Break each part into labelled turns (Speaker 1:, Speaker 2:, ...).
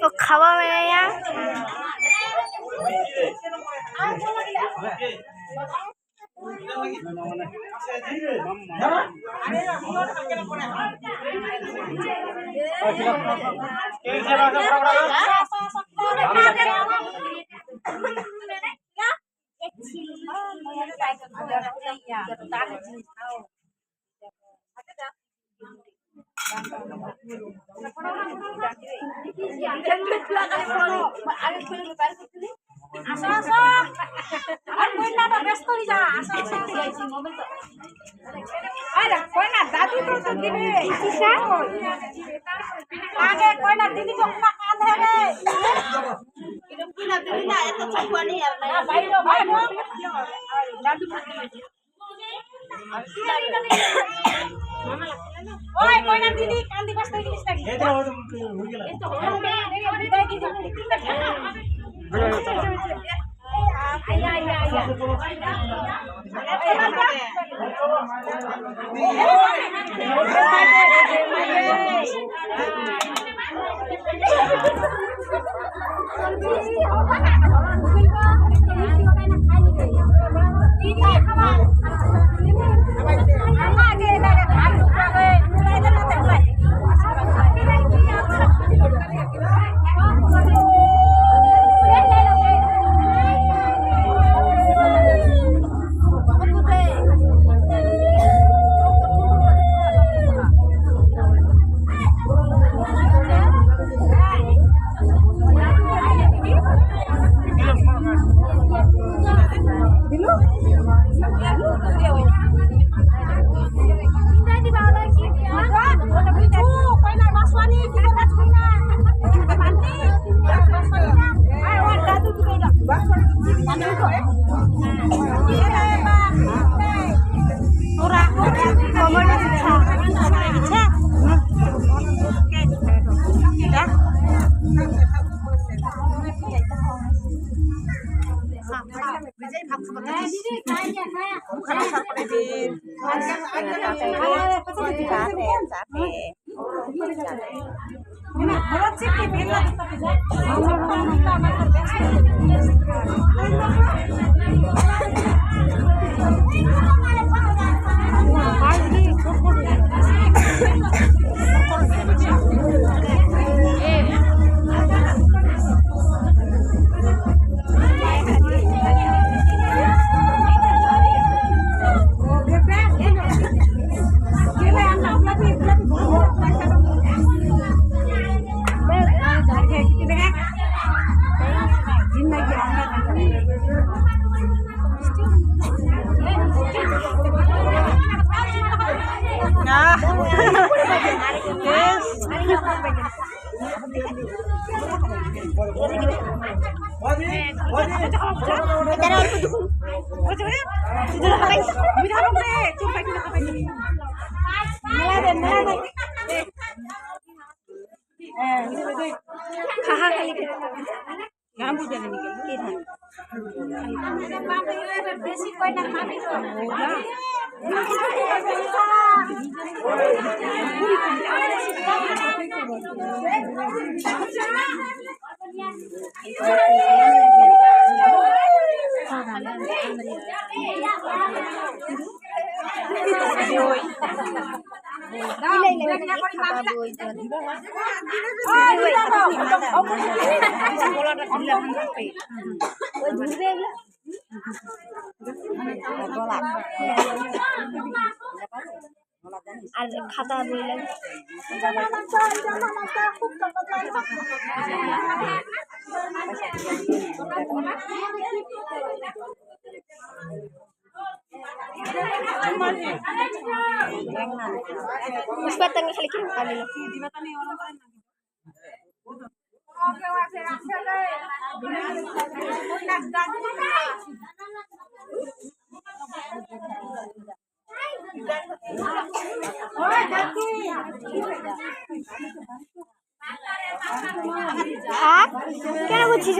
Speaker 1: तो खावा मेरे यहाँ दीदी कांदी बस আর খাতা বই লাগে Puspa tangga kali kirim kali lo. হ্যাঁ কেন বুঝছিস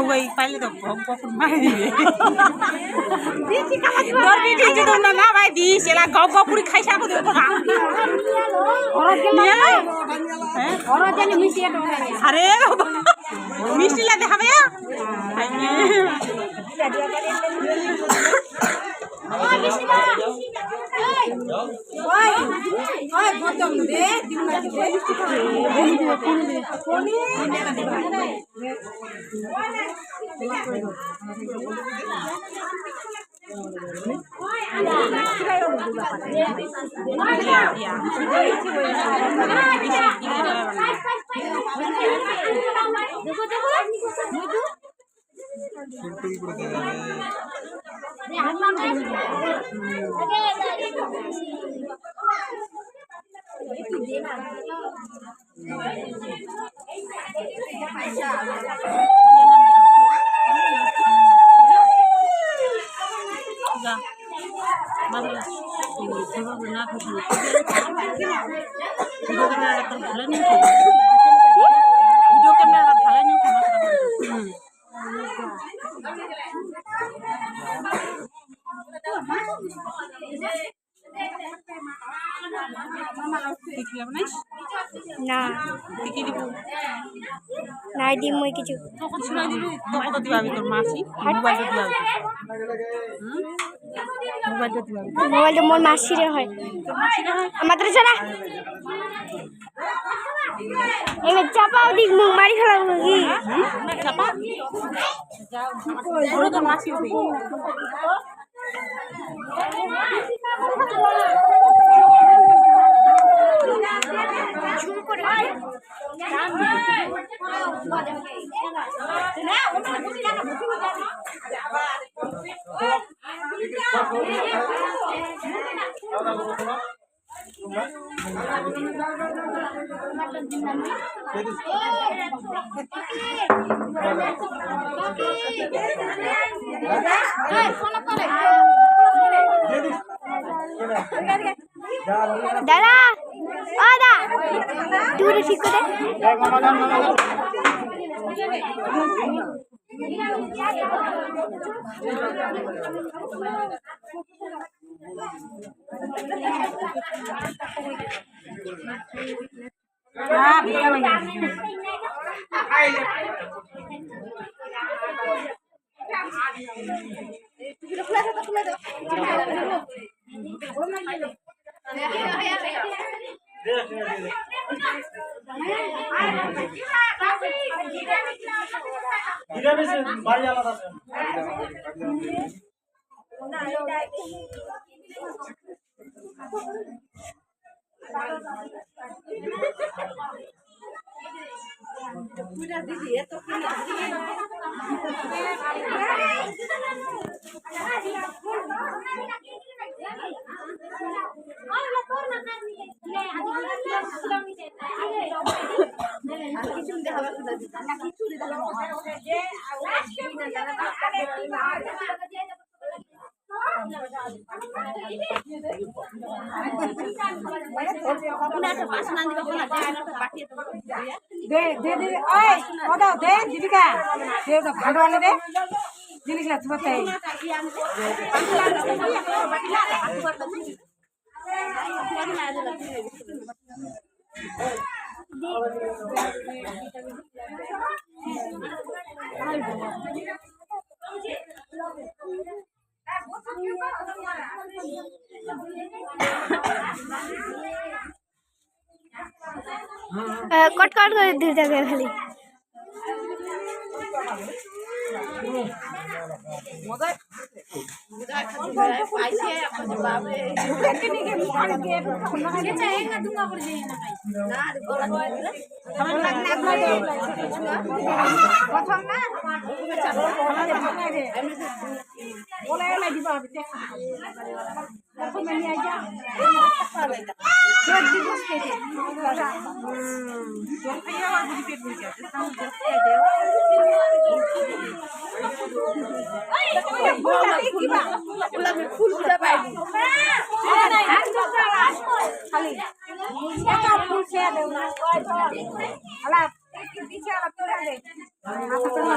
Speaker 2: ওই পাইলে তো কখন মারি দিবে না ভাই দিস এলা গপুরি খাইছে আমাকে আরে মিষ্টি লাগে হবে
Speaker 1: না নাই দিম মই কিছু
Speaker 2: তখন শুনাই দিবি তখন তো দিবি তোর মাসি মোবাইলটা দিবি
Speaker 1: মোবাইলটা মোর মাসিরে হয় আমাদের ছাড়া এবার চাপাও দিক মুখ মারি ফেলাম কি
Speaker 2: চাপা তোর মাসি হবে
Speaker 1: দাদা ও দা দূরে ঠিক করে
Speaker 3: দে দে দে ওই ওদাও দে দীপিকা দে ওটা ভালো আনে দে জিনিসটা তোমাতে
Speaker 1: কট কট করে দিতে হবে খালি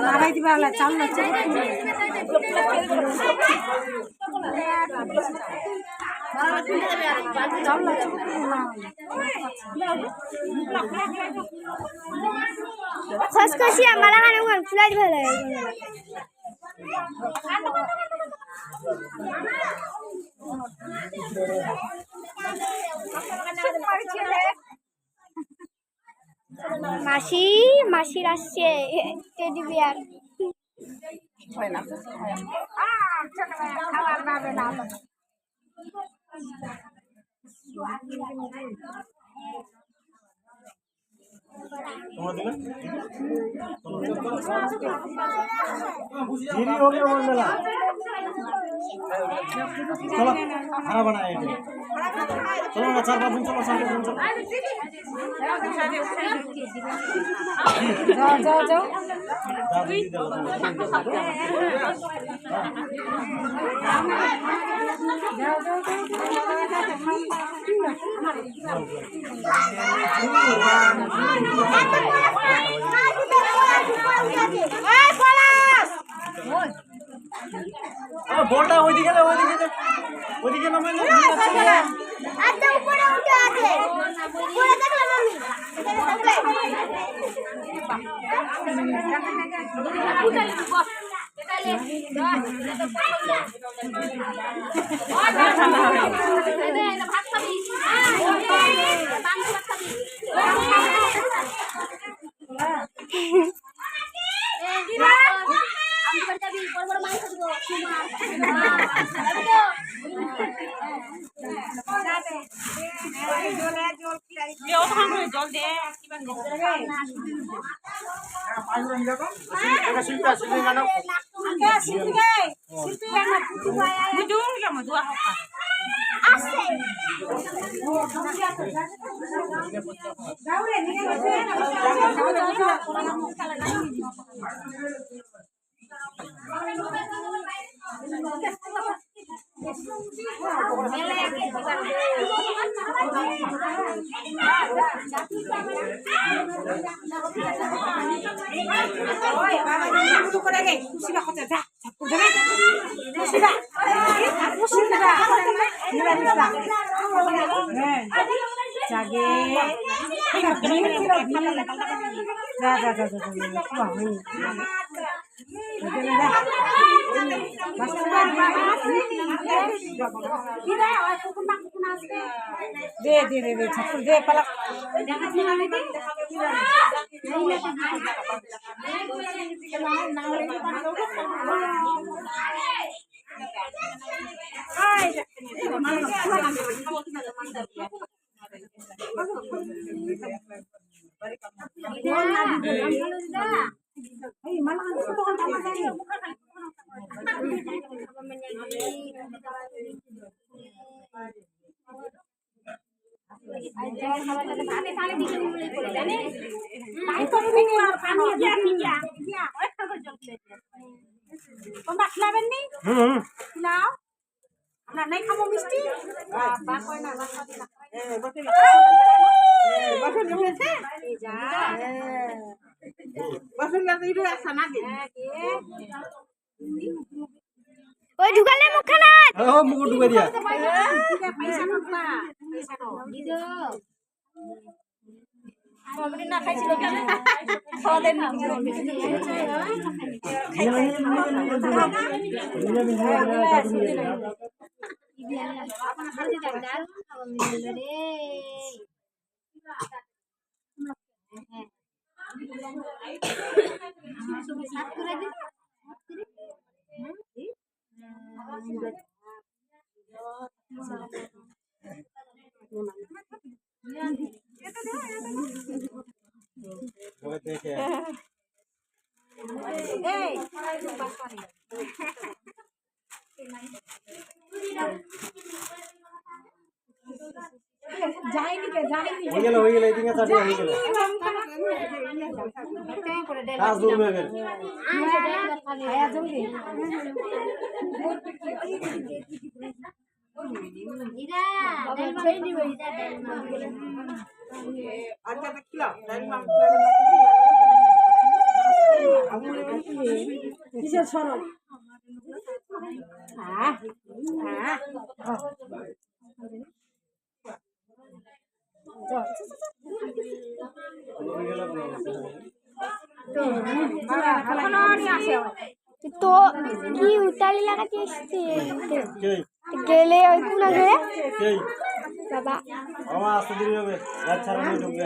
Speaker 3: নামাই দিবা চাল না
Speaker 1: খসখসি আমার হানে ওখানে ফুলাই দিবে লাগে মাসি মাসির আসছে টেডি বিয়ার খাবার পাবে না
Speaker 4: हो गया वो मेला चलो खाना बनाए चलो ना 4-5 दिन चलो साथ में चलो
Speaker 3: যাও যাও যাও
Speaker 4: बोलटा ওইদিকে নামাই না
Speaker 1: আচ্ছা উপরে উঠে আছে উপরে দেখলাম
Speaker 2: জল দে
Speaker 3: দে দে দে দে ছাত্র দে পালা তোমরা খাবেন নি নাও আমরা নাই খাবো মিষ্টি বা কই না বাসন জমেছে যা বাসন না দিলে আসা না দে
Speaker 1: ওই ঢুকালে মুখখানা
Speaker 4: ও মুখ ঢুকে দিয়া
Speaker 3: পয়সা না পয়সা দিদো সবরি না খাইছিল কেন খাওয়াতে না যাইনি কে যাইনি
Speaker 4: হয়ে গেল এদিকে চাটি হয়ে গেল কাজ দূর হয়ে গেল
Speaker 3: আয়া জলদি কিসের সরল
Speaker 1: তো কি উতালি লাগাতে এসছে
Speaker 4: কে
Speaker 1: গেলে ওই কোনা ঘরে
Speaker 4: কে
Speaker 1: বাবা
Speaker 4: বাবা আসতে দেরি হবে রাত ছাড়া নিয়ে ঢুকবে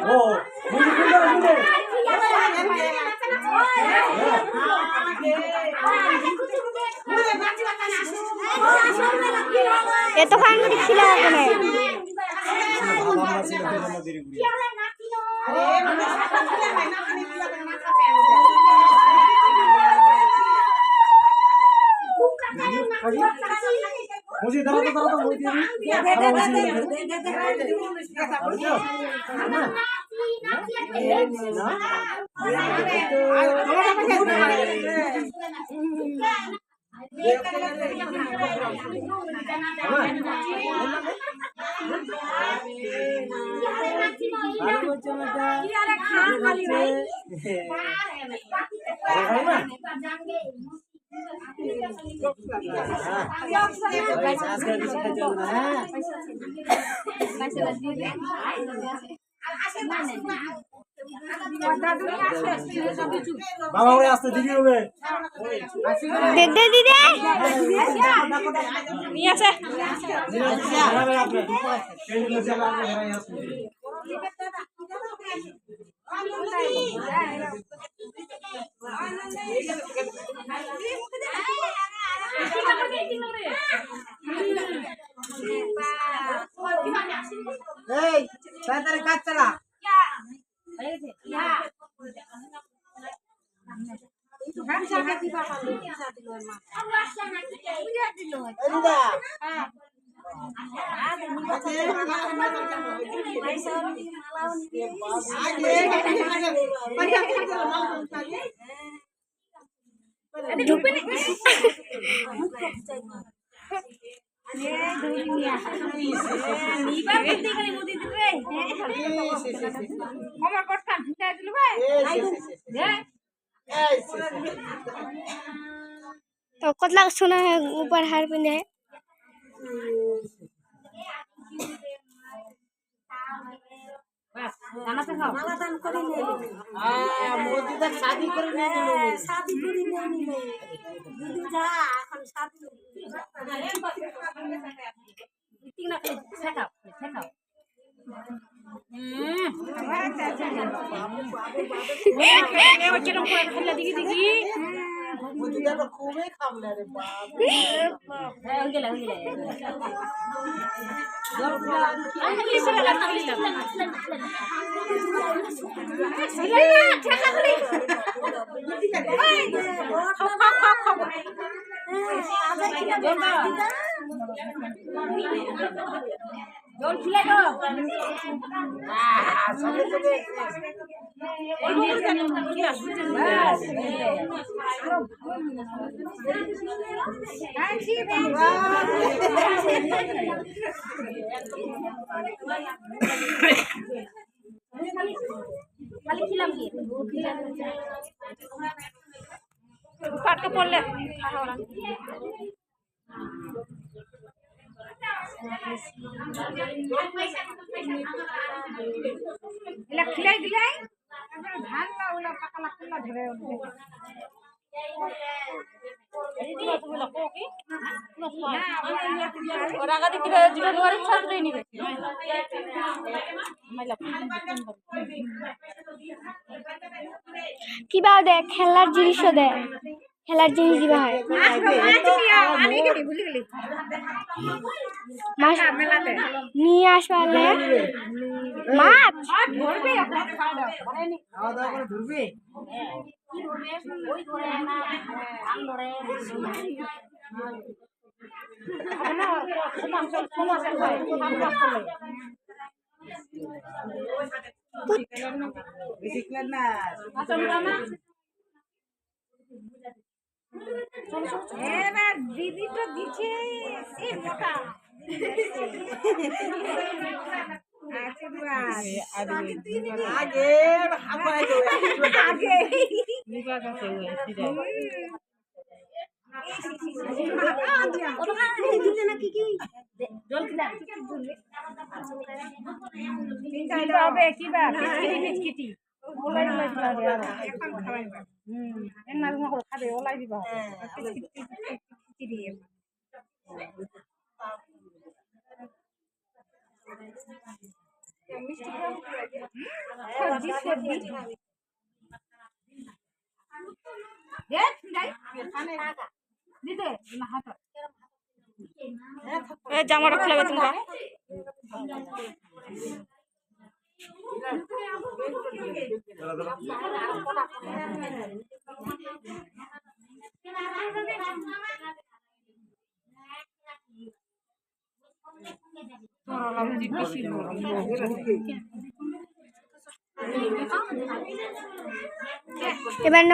Speaker 4: ও
Speaker 1: এতক্ষণ দেখছিল ওখানে
Speaker 4: দেরি মুজি দাঁড়াতো মুই বাবা ওই আসতে দেরি হবে
Speaker 1: দে দিদে
Speaker 2: নিয়ে আসে
Speaker 3: এই তাড়াতাড়ি কাজ চালা
Speaker 1: तो कतला सोना है ऊपर हार पिने है
Speaker 3: शादी করে নিয়ে দিদি যা এখন শাদি খুবই খাবলে রে
Speaker 2: কাটকে পড়লে খিলাই দিলাই ধান না ওলা পাকালা কুলা ধরে ওরা আগে দিকে জিরো দুয়ারে ছাড় দেই নিবে
Speaker 1: কিবা দে খেলার জিনিস দে খেলার জিনিস দিবা হয় মাছ নিয়ে আসবালে মাছ
Speaker 3: ধরবে খাওয়া দাওয়া করে ধরবে
Speaker 2: এবার দিদি তো দিচ্ছে এই মোটা হবে কিবা বিস্কিটি ওলাই এখন খাওয়াইবা এন্না করে খাবে ওলাই দিবা বিস্কিটি
Speaker 1: জামাটা খুলে তোমরা এবার ন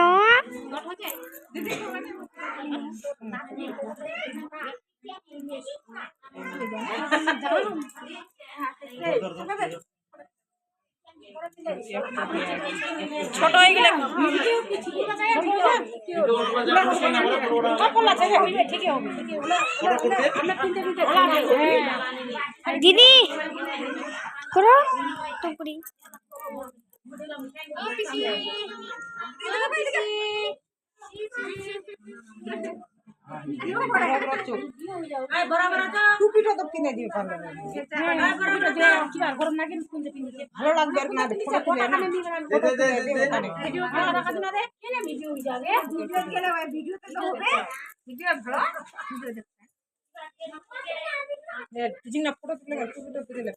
Speaker 1: ছোট হয়ে গেলে দিদি করো টুকরি
Speaker 3: টুপিটা তো কিনে দিয়ে পারবে ভালো লাগবে আর না ফটো তুলে না ফটো তুলে টুপিটা তুলে